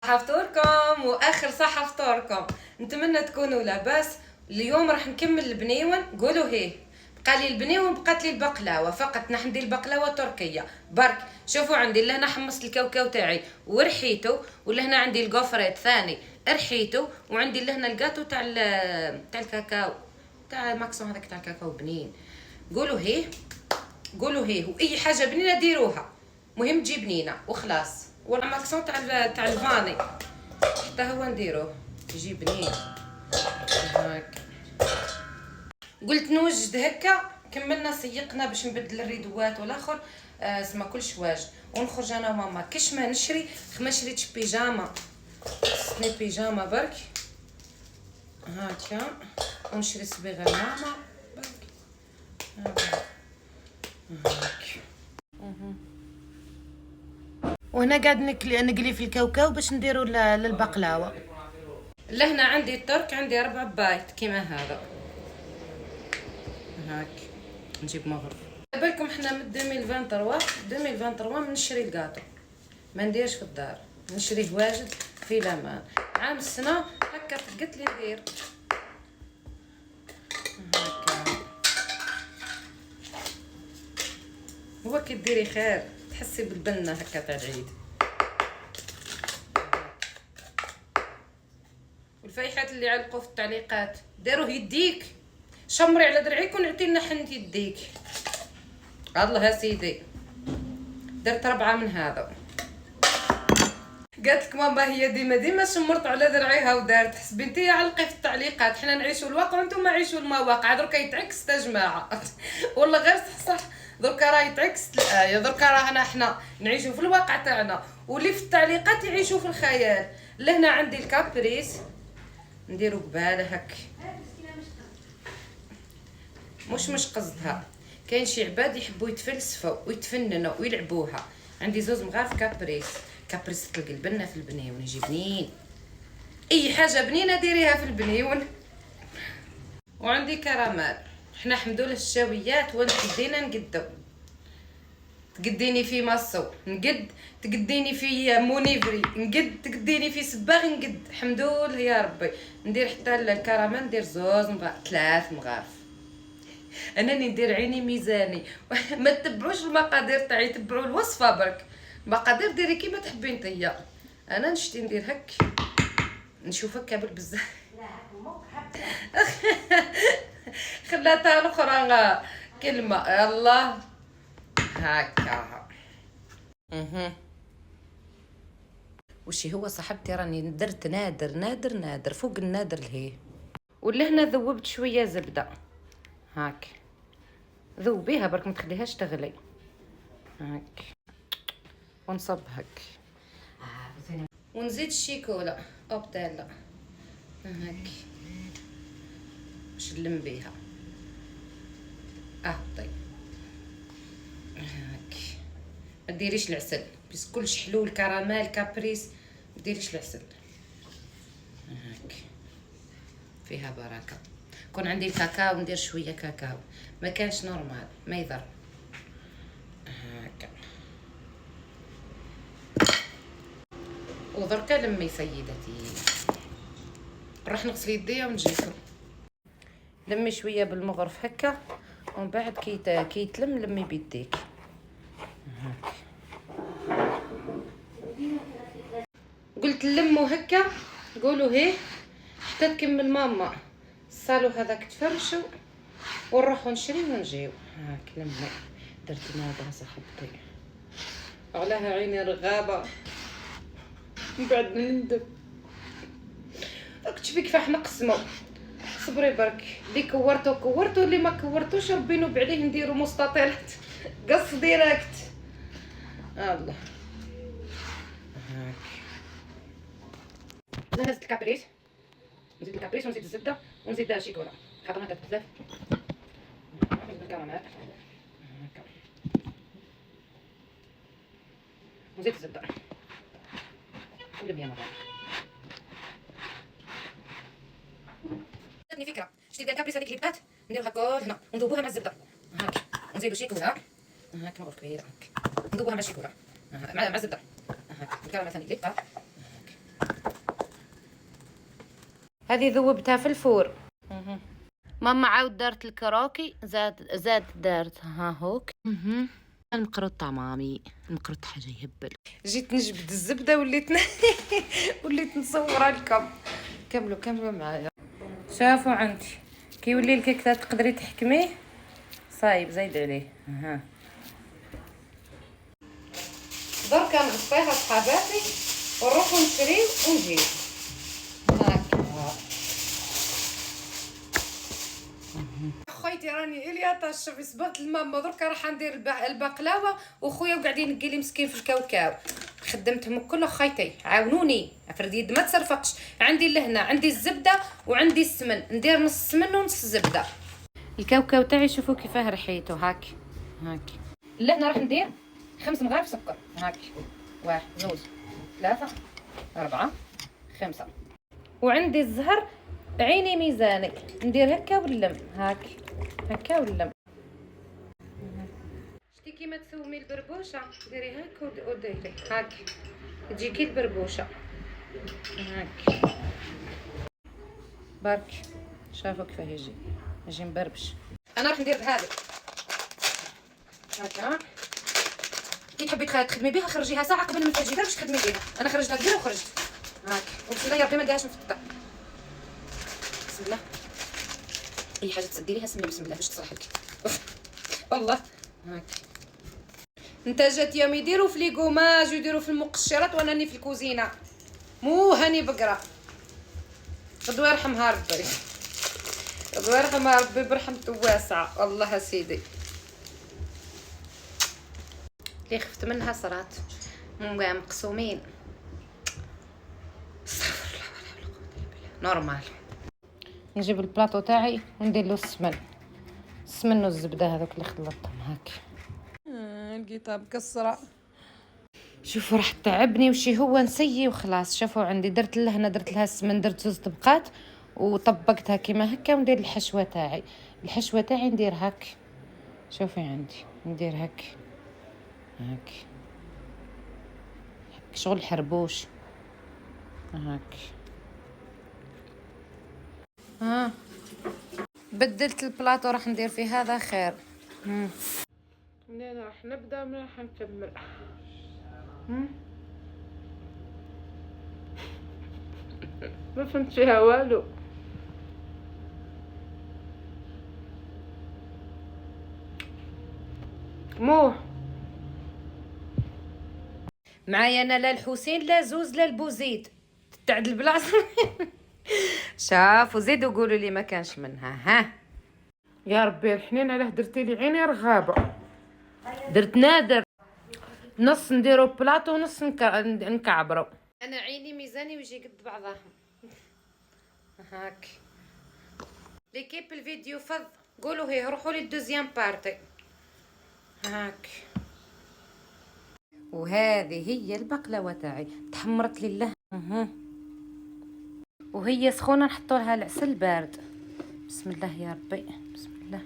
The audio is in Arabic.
صحة فطوركم واخر صحة فطوركم، نتمنى تكونوا لاباس. اليوم راح نكمل البنيون. قولوا هيه، بقى لي البنيون بقات لي البقلاوه فقط. نحن ندير البقلاوه تركيه برك. شوفوا عندي لهنا حمصت الكاوكاو تاعي ورحيته، ولهنا عندي القفريت ثاني رحيته، وعندي لهنا الجاتو تاع الكاكاو تاع ماكسون، هذاك تاع الكاكاو بنين. قولوا هيه، قولوا هيه، واي حاجه بنينه ديروها، مهم تجي بنينه وخلاص. والماكسون تاع الفاني حتى هو نديروه يجي بنين هاك. قلت نوجد هكا، كملنا سيقنا باش نبدل الريدوات والاخر اسمه كلش واجد. ونخرج انا وماما كش ما نشري، ما شريتش بيجاما، سني بيجاما برك هاكا، ونشري صبيغه ماما برك هاك. وهنا قاعد نقلي في الكاوكاو باش نديرو للبقلاوه. لهنا عندي الترك، عندي 4 بايت كيما هذا هاك. نجيب مغرف. بالكم حنا من 2023 نشري الكاطو، ما نديرش في الدار، نشريه واجد في لامان. عام السنه هكا قلت لي ندير هكا. هو كي ديري خير تحسي بالبنه هكا تاع العيد. والفايحات اللي علقوا في التعليقات داروه يديك، شمري على درعيك ونعطي لنا حنت يديك. الله يا سيدي درت 4 من هذا. قالت لك ماما هي ديما شمرت على درعيها ودارت. حسبي انتي علقي في التعليقات، حنا نعيشوا الواقع وانتم عيشوا المواقع. دركا يتعكس يا جماعه والله غير صح. دركا راه يتعكس الايه، دركا رانا حنا نعيشوا في الواقع تاعنا، واللي في التعليقات يعيشوا في الخيال. لهنا عندي الكابريس نديرو قباله هك، مش قصدها. كاين شي عباد يحبوا يتفلسفوا ويتفننوا ويلعبوها. عندي 2 مغارف كابريس تلقي البنه في البنيون يجي بنين. اي حاجه بنينه ديريها في البنيون. وعندي كراميل. حنا حمدوا الشاويات وانت بدينا نقدو. تقديني في مصو نقد، تقديني في مونيفري نقد، تقديني في سباغ نقد. حمدوله يا ربي. ندير حتى الكراميل ندير 3 مغارف. انني ندير عيني ميزاني ما تتبعوش المقادير تاعي، تبعوا الوصفه برك. مقادير ديري كيما تحبي نتيا. انا نشتي ندير هك، نشوف هكا بالبزاف خلاتها الاخرى كلمه يلا هكا. وشي هو صاحبتي راني درت نادر فوق النادر لهيه. ولهنا ذوبت شويه زبده هاك، ذوبيها برك ما تخليهاش تغلي هاك. ونصب هك ونزيد الشيكولا اوبتيلا هاك باش نلم بيها. طيب هاك. ما ديريش العسل بس كلش حلو. الكراميل كابريس ما ديريش العسل هاك، فيها بركه. كون عندي الكاكاو ندير شويه كاكاو، ما كانش نورمال ما يضر هاكا. ودركا لمي سيدتي نروح نغسل يديا ونجيكم. لمي شويه بالمغرف هكا، ومن بعد كي يتلم لمي بيديك هاك. قلت لموا هكا، قولوا هيه حتى تكمل ماما الصالو هذاك تفرشوا ونروحوا نشري ونجيو هاك. لمي درت نوبه صاحبتي علىها عيني رغابه، من بعد نندم. راك تشوفي كيفاش نقسمو. صبري برك، اللي كورتو اللي ما كورتوش ربي نوب عليه. نديرو مستطيلات قص ديريكت الله هاك. نهزت الكابريس، نزيد الكابريس ونزيد الزبده ونزيد الشيكولا خاطر هذا بزاف. نزيد الكراميل هكا ونزيد الزبده ولمية مرة. جاتني فكره، شتي ديال الكابريس هذيك اللي بقات نديروها كل هنا ونذوبوها مع الزبده هاك. ونزيدو شيكولا هاك مغرف كبير هاك، نذوبوها مع الشيكولا مع الزبده هاك. الكراميل ثاني اللي بقى هاك هذه ذوبتها في الفور. ماما عاود دارت الكراكي، زاد دارت ها هوك. المقروطة مامي، المقروط حاجة يهبل. جيت نجبد الزبدة وليت وليت نصورها لكم. كملوا معايا. شافوا عندي كي يولي الكيك تقدري تحكميه صايب زايد عليه. دركا نصفيها صحاباتي ونروحو نشريو ونجيب. خويتي راني اليا شوفي صبغت الماما دركا راح ندير البقلاوه وخويا وقاعدين ينقي لي مسكين في الكاوكاو. خدمتهم كل خيتي عاونوني افرد يد ما تصرفقش. عندي لهنا عندي الزبده وعندي السمن، ندير نص سمن ونص زبده. الكاوكاو تاعي شوفوا كيفاه ريحيته هاك. لهنا راح ندير 5 مغارف سكر هاك. 1 2 3 4 5. وعندي الزهر عيني ميزانك، ندير هكا ونلم هكا ونلم. شتي كيما تسومي البربوشه ديري هكا وديري هاك تجي كي البربوشه هاك. برك شافوا كيفاه يجي مبربش. انا راح ندير بهذا هكا. كي تحبي تخدمي بها خرجيها ساعه قبل ما تجي باش تخدمي بها. انا خرجتها كبيره وخرجت هاك. وبسم الله يا ربي ما نديرهاش مفتقه. بسم الله. اي حاجه تسدي ليها سمي بسم الله باش تصلح لك. والله هاك. منتجات يوم يديروا في لي كوماج ويديروا في المقشرات وانا راني في الكوزينه مو هاني بقرا. غدوه يرحمها ربي، غدوه يرحمها ربي برحمته واسعه والله سيدي. اللي خفت منها صرات مقسومين. استغفر الله ولا حول ولا قوه الا بالله. نورمال. نجيب البلاطو تاعي وندير له السمن والزبده هذوك اللي خلطتهم هاك. لقيتها مكسره. شوفوا راح تعبني وشي هو نسيي وخلاص. شوفوا عندي درت لها السمن، درت 2 طبقات وطبقتها كيما هكا وندير الحشوه تاعي. الحشوه تاعي ندير هاك. شوفي عندي ندير هاك شغل حربوش هاك. بدلت البلاطو راح ندير فيه هذا خير. منين راح نبدا من راح نكمل. ما فهمت فيها والو. مو معايا انا لا الحسين لا زوز لا البوزيد تعدل بالعصر. شافوا زيدوا قولوا لي ما كانش منها. ها يا ربي الحنين علاه درتي لي عيني رغابه. درت نادر نص نديرو بلاطو ونص نكعبرو. انا عيني ميزاني ويجي قد بعضهم هاك. ليكيب الفيديو فض قولوا هي روحوا لي الدوزيام بارتي هاك. وهذه هي البقلاوه تاعي تحمرت لله. وهي سخونه نحطوا لها العسل بارد. بسم الله يا ربي بسم الله.